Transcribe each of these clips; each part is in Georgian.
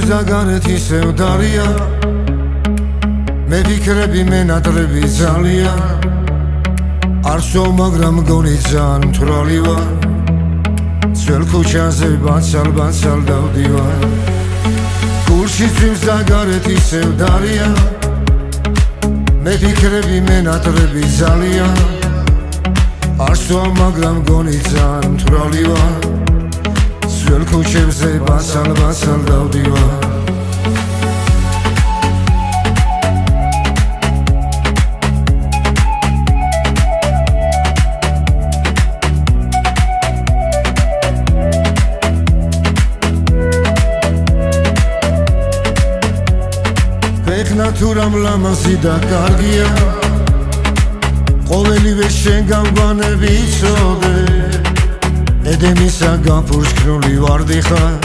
ზაგარეთ ისევ დარია მე ფიქრები მენატრები ძალიან არ სვავ მაგრამ მგონი ძალიან მთვრალი ვარ ძველ ქუჩაზე ბაცალ დავდივარ გულში წვიმს ზაგარეთ ისევ დარია მე ფიქრები მენატრები ძალიან არ სვავ მაგრამ მგონი ძალიან მთვრალი ვარ ძველ ქუჩებზე ბაცალ დავდივარ ეხნა თუ რამ ლამაზი და კარგია ყოველივე შენგან ვანები იცოდე ედემისაგან ფურჩქნული ვარდი ხარ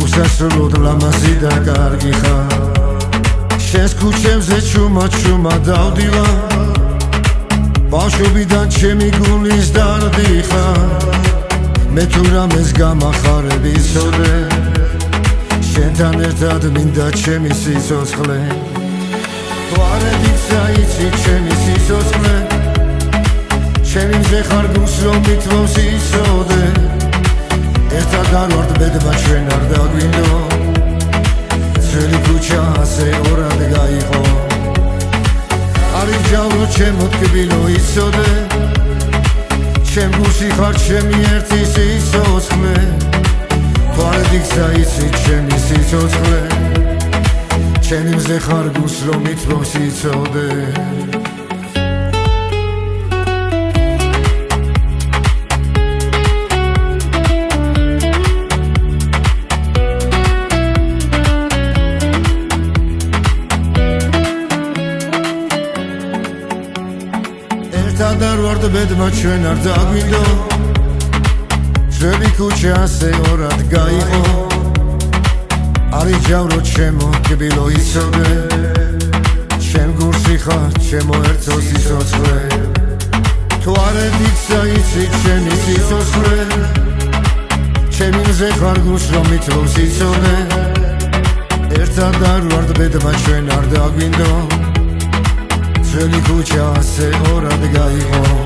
უსასრულოდ ლამაზი და კარგი ხარ შენს ქუჩებზე ჩუმად დავდივარ ბავშვობიდან ჩემი გულის დარდი ხარ მე თუ რამეს გამახარებ იცოდე შენთან ერთად მინდა ჩემი სიცოცხლე თვარედიცა იცი ჩემი სიცოცხლე ჩემი მზე ხარ გულს რომ მითმობს იცოდე ერთად არ ვართ ბედმა ჩვენ არ დაგვინდო ძველი ქუჩა ასე ორად გაიყო არის ჯავრო ჩემო თბილო იცოდე ჩემ გულში ხარ ჩემი ერთი სიცოცხლე თვარედიცა იცი ჩემი სიცოცხლე ჩემი მზე ხარ გულს რომ მითმობს იცოდე ერთად არ ვართ ბედმა ჩვენ არ დაგვინდო ძველი ქუჩა ასე ორად გაიყო არის ჯავრო ჩემო თბილო იცოდე ჩემ გულში ხარ ჩემო ერთო სიცოცხლე თვარედიცა იცი ჩემი სიცოცხლე ჩემი მზე ხარ გულს რომ მითმობს იცოდე ერთად არ ვართ ბედმა ჩვენ არ დაგვინდო ძველი ქუჩა ასე ორად გაიყო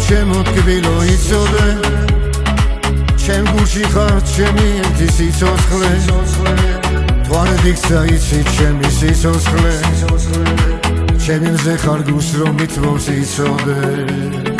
ჩემო თბილო იცოდე ჩემ გულში ხარ ჩემი ერთი სიცოცხლე თვარედიცა იცი ჩემი სიცოცხლე ჩემი მზე ხარ გულს რომ მითმობს იცოდე